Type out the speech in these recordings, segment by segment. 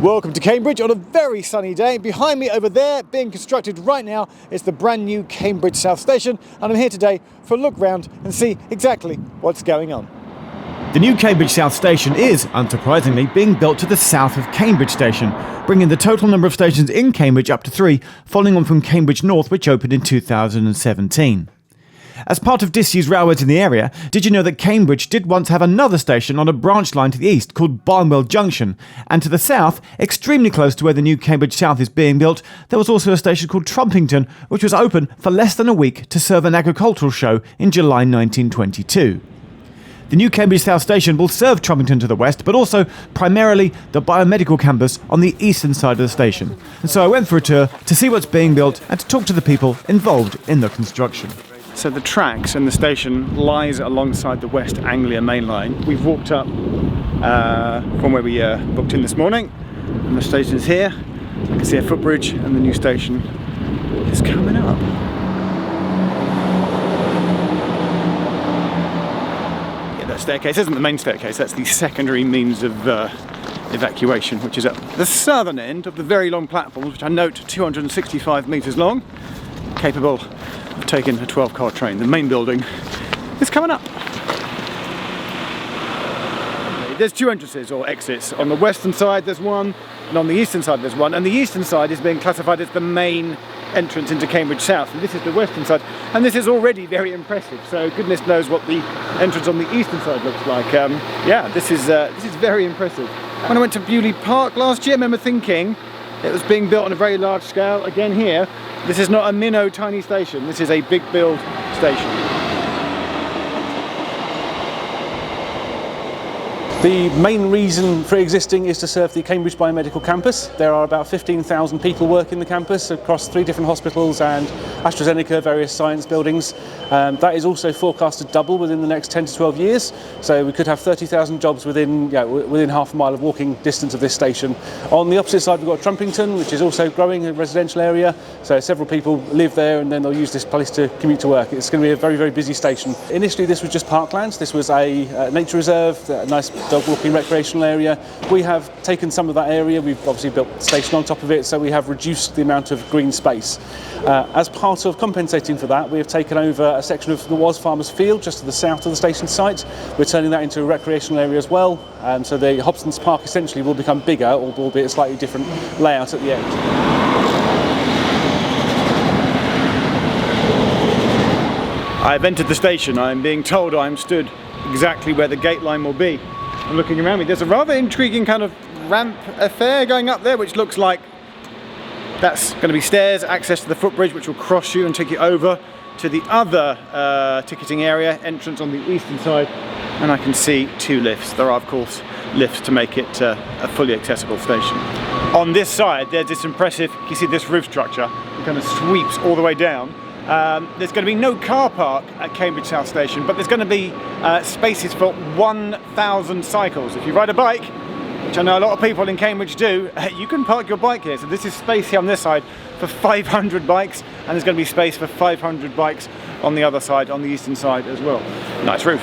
Welcome to Cambridge on a very sunny day. Behind me over there, being constructed right now, is the brand new Cambridge South Station, and I'm here today for a look round and see exactly what's going on. The new Cambridge South Station is, unsurprisingly, being built to the south of Cambridge Station, bringing the total number of stations in Cambridge up to 3, following on from Cambridge North, which opened in 2017. As part of disused railways in the area, did you know that Cambridge did once have another station on a branch line to the east called Barnwell Junction, and to the south, extremely close to where the new Cambridge South is being built, there was also a station called Trumpington, which was open for less than a week to serve an agricultural show in July 1922. The new Cambridge South Station will serve Trumpington to the west, but also primarily the biomedical campus on the eastern side of the station. And so I went for a tour to see what's being built and to talk to the people involved in the construction. So the tracks and the station lies alongside the West Anglia main line. We've walked up from where we booked in this morning, and the station is here. You can see a footbridge and the new station is coming up. Yeah, that staircase isn't the main staircase, that's the secondary means of evacuation, which is at the southern end of the very long platforms, which I note 265 metres long, capable of taking a 12-car train. The main building is coming up. There's two entrances or exits. On the western side there's one, and on the eastern side there's one, and the eastern side is being classified as the main entrance into Cambridge South, and this is the western side, and this is already very impressive, so goodness knows what the entrance on the eastern side looks like. Yeah, this is very impressive. When I went to Bewley Park last year, I remember thinking it was being built on a very large scale. Again here, this is not a minnow tiny station, this is a big build station. The main reason for existing is to serve the Cambridge Biomedical Campus. There are about 15,000 people working the campus across 3 different hospitals and AstraZeneca, various science buildings. That is also forecast to double within the next 10 to 12 years. So we could have 30,000 jobs within half a mile of walking distance of this station. On the opposite side we've got Trumpington, which is also growing, a residential area. So several people live there and then they'll use this place to commute to work. It's going to be a very, very busy station. Initially this was just parklands. This was a nature reserve, a nice dog walking recreational area. We have taken some of that area, we've obviously built a station on top of it, so we have reduced the amount of green space. As part of compensating for that, we have taken over a section of the was Farmers Field just to the south of the station site. We're turning that into a recreational area as well, so the Hobson's Park essentially will become bigger, albeit a slightly different layout at the end. I've entered the station. I'm being told I'm stood exactly where the gate line will be. I'm looking around me. There's a rather intriguing kind of ramp affair going up there, which looks like that's going to be stairs, access to the footbridge, which will cross you and take you over to the other ticketing area, entrance on the eastern side, and I can see 2 lifts. There are, of course, lifts to make it a fully accessible station. On this side, there's this impressive, you see this roof structure, it kind of sweeps all the way down. There's going to be no car park at Cambridge South Station, but there's going to be spaces for 1,000 cycles. If you ride a bike, which I know a lot of people in Cambridge do, you can park your bike here. So this is space here on this side for 500 bikes, and there's going to be space for 500 bikes on the other side, on the eastern side as well. Nice roof.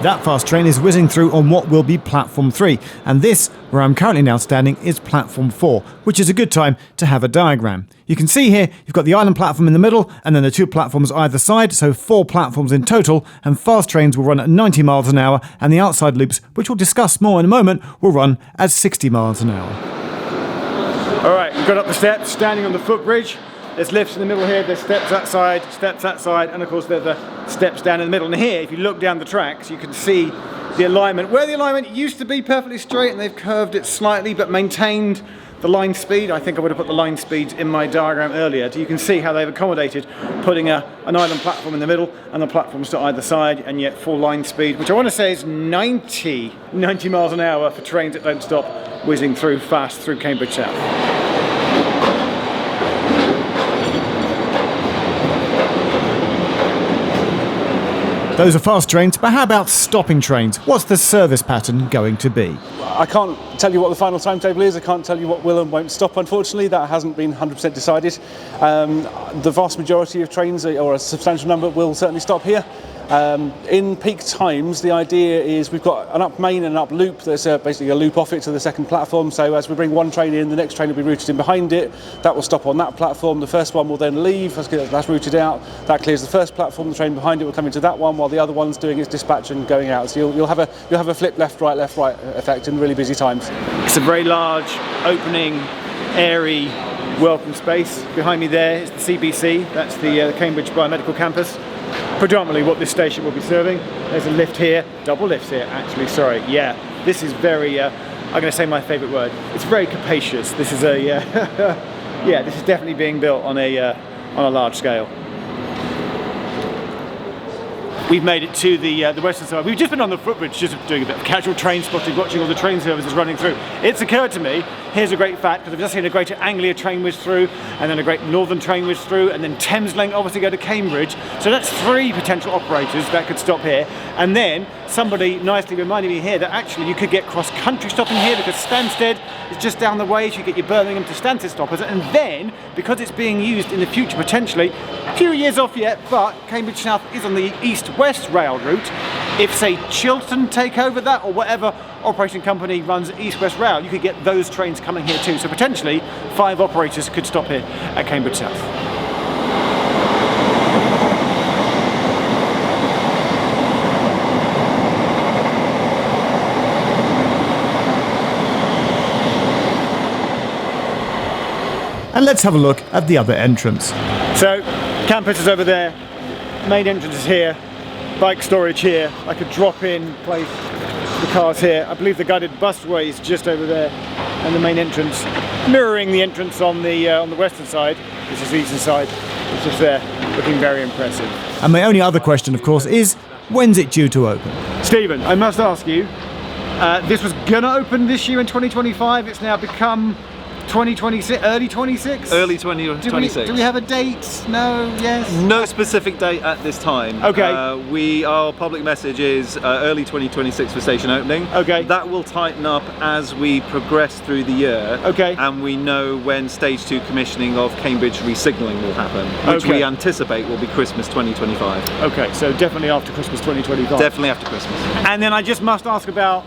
That fast train is whizzing through on what will be platform 3, and this, where I'm currently now standing, is platform 4, which is a good time to have a diagram. You can see here you've got the island platform in the middle and then the 2 platforms either side, so 4 platforms in total, and fast trains will run at 90 miles an hour, and the outside loops, which we'll discuss more in a moment, will run at 60 miles an hour. Alright, we've got up the steps, standing on the footbridge. There's lifts in the middle here, there's steps that side, and of course there's the steps down in the middle. And here, if you look down the tracks, you can see the alignment. Where the alignment used to be perfectly straight, and they've curved it slightly, but maintained the line speed. I think I would have put the line speeds in my diagram earlier. You can see how they've accommodated putting an island platform in the middle and the platforms to either side, and yet full line speed, which I want to say is 90 miles an hour for trains that don't stop whizzing through fast through Cambridge South. Those are fast trains, but how about stopping trains? What's the service pattern going to be? I can't tell you what the final timetable is. I can't tell you what will and won't stop, unfortunately. That hasn't been 100% decided. The vast majority of trains, or a substantial number, will certainly stop here. In peak times, the idea is we've got an up main and an up loop. There's basically a loop off it to the second platform. So as we bring one train in, the next train will be routed in behind it. That will stop on that platform. The first one will then leave. That's routed out. That clears the first platform. The train behind it will come into that one, while the other one's doing its dispatch and going out. So you'll have a flip left right effect in really busy times. It's a very large, opening, airy, welcome space. Behind me there is the CBC. That's the Cambridge Biomedical Campus. Predominantly what this station will be serving. There's a lift here, double lifts here actually, sorry. Yeah, this is very, I'm going to say my favourite word. It's very capacious. This is a, yeah, this is definitely being built on a large scale. We've made it to the western side. We've just been on the footbridge, just doing a bit of casual train spotting, watching all the train services running through. It's occurred to me, here's a great fact, because I've just seen a Greater Anglia train whiz through, and then a Great Northern train whiz through, and then Thameslink obviously go to Cambridge. So that's 3 potential operators that could stop here. And then somebody nicely reminded me here that actually you could get cross-country stopping here, because Stansted is just down the way, so you get your Birmingham to Stansted stoppers. And then, because it's being used in the future potentially, a few years off yet, but Cambridge South is on the east-west rail route. If, say, Chiltern take over that, or whatever operating company runs east-west rail, you could get those trains coming here too. So potentially 5 operators could stop here at Cambridge South. And let's have a look at the other entrance. So, campus is over there, main entrance is here, bike storage here, like a drop-in place, the cars here. I believe the guided busway is just over there, and the main entrance, mirroring the entrance on the western side, which is the eastern side, it's just there, looking very impressive. And my only other question, of course, is when's it due to open? Stephen, I must ask you, this was gonna open this year in 2025, it's now become 2026, early 26? Early 2026. Do we have a date? No? Yes? No specific date at this time. Okay. Our public message is early 2026 for station opening. Okay. That will tighten up as we progress through the year. Okay. And we know when stage 2 commissioning of Cambridge re-signalling will happen, which Okay. we anticipate will be Christmas 2025. Okay, so definitely after Christmas 2025. Definitely after Christmas. And then I just must ask about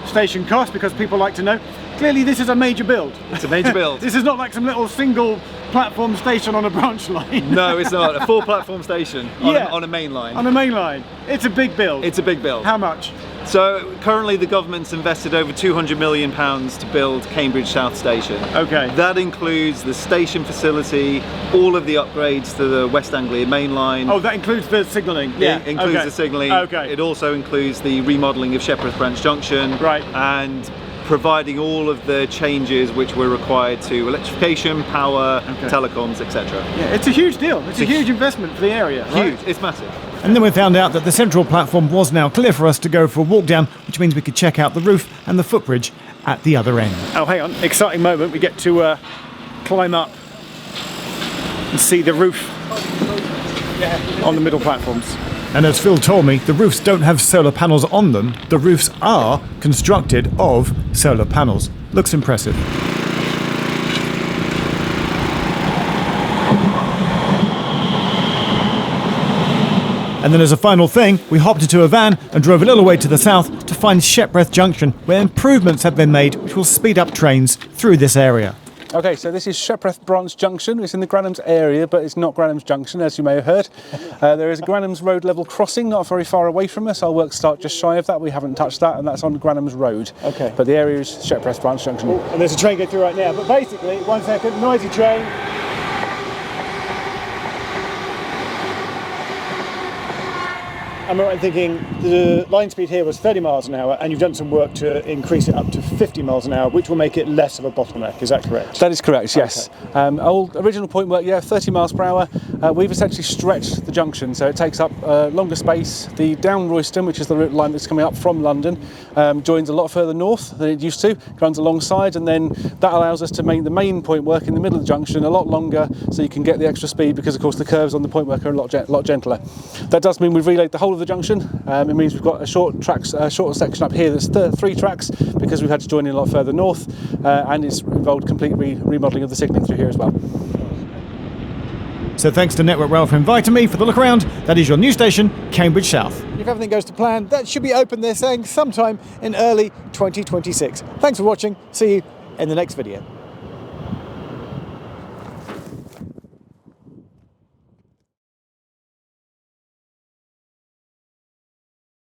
station cost, because people like to know. Clearly this is a major build. It's a major build. This is not like some little single platform station on a branch line. No, it's not. A 4-platform station on a main line. On a main line. It's a big build. It's a big build. How much? So currently the government's invested over £200 million to build Cambridge South Station. Okay. That includes the station facility, all of the upgrades to the West Anglia main line. Oh, that includes the signalling. Yeah. It includes the signalling. Okay. It also includes the remodelling of Shepreth Branch Junction. Right. And providing all of the changes which were required to electrification, power, telecoms, etc. Yeah, it's a huge deal. It's a huge investment for the area. Huge. Right? It's massive. And then we found out that the central platform was now clear for us to go for a walk down, which means we could check out the roof and the footbridge at the other end. Oh, hang on. Exciting moment. We get to climb up and see the roof on the middle platforms. And as Phil told me, the roofs don't have solar panels on them. The roofs are constructed of solar panels. Looks impressive. And then as a final thing, we hopped into a van and drove a little way to the south to find Shepreth Junction, where improvements have been made which will speed up trains through this area. Okay, so this is Shepreth Branch Junction. It's in the Granham's area, but it's not Granham's Junction, as you may have heard. There is a Granham's Road level crossing not very far away from us. Our work start just shy of that. We haven't touched that, and that's on Granham's Road. Okay. But the area is Shepreth Branch Junction. Oh, and there's a train going through right now. But basically, 1 second, noisy train. I'm right in thinking the line speed here was 30 miles an hour, and you've done some work to increase it up to 50 miles an hour, which will make it less of a bottleneck. Is that correct? That is correct, yes. Okay. Old original point work, 30 miles per hour. We've essentially stretched the junction, so it takes up longer space. The Down Royston, which is the route line that's coming up from London, joins a lot further north than it used to. It runs alongside, and then that allows us to make the main point work in the middle of the junction a lot longer, so you can get the extra speed, because of course the curves on the point work are a lot gentler. That does mean we've relayed the whole of the junction. It means we've got a shorter section up here that's 3 tracks, because we've had to join in a lot further north, and it's involved complete remodelling of the signalling through here as well. So So thanks to Network Rail for inviting me for the look around. That is your new station, Cambridge South. If everything goes to plan, that should be open, they're saying, sometime in early 2026. Thanks for watching. See you in the next video.